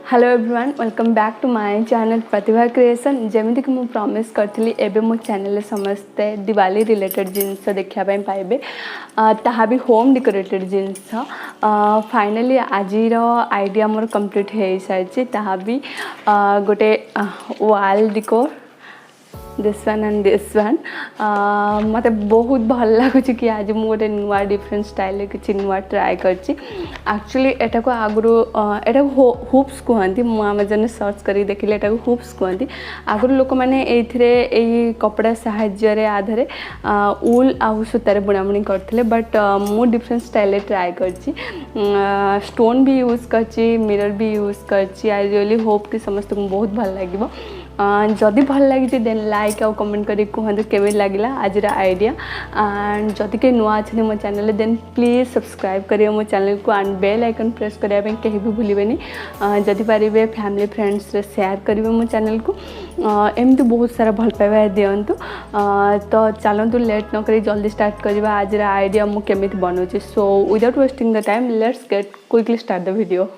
Hello everyone welcome back to my channel Pratibha creation जमीक कि मुझे प्रॉमिस करी एवं मो चैनल समस्ते दिवाली रिलेटेड जिनस देखापी पाइबे ताहा भी होम डेकोरेटेड जिनस फाइनली आज आइडिया मोर कंप्लीट हो सारी ताहा भी गोटे वाल decor this one and this one मत बहुत भल लगुच कि आज मुझे गोटे नुआ डिफरेंट स्टाइल किसी नुआ ट्राए कर एक्चुअली एटा को आगु एटा हुप्स कहती मुझे अमेजन सर्च कर देखिले एटा को हुप्स कहती आगु लोक मैंने ये कपड़ा साहाय्य आधारे उल आउ सूतार बुणाबुणी करते बट मु डिफरेंट स्टाइल ट्राए कर स्टोन भी यूज कर मिरर भी यूज कर आई रियली होप कि समस्त को बहुत भल लगे जदि भल लगी देन लाइक आउ कमेंट करी कहते केमी लगे आज आइडिया एंड जदि कहीं नुआ अच्छे मो चैनल देन प्लीज सब्सक्राइब करिए मो चैनल को एंड बेल आइकन प्रेस करने कहीं भी भूलें जदि पारे फैमिली फ्रेंड्स सेयार करेंगे मो चैनल को एमती बहुत सारा भल पाइबा दिंतु तो चलतु लेट नक जल्दी स्टार्ट करवा आज आइडिया मुझे केमी बनाऊँ so without wasting the time let's get quickly start the video.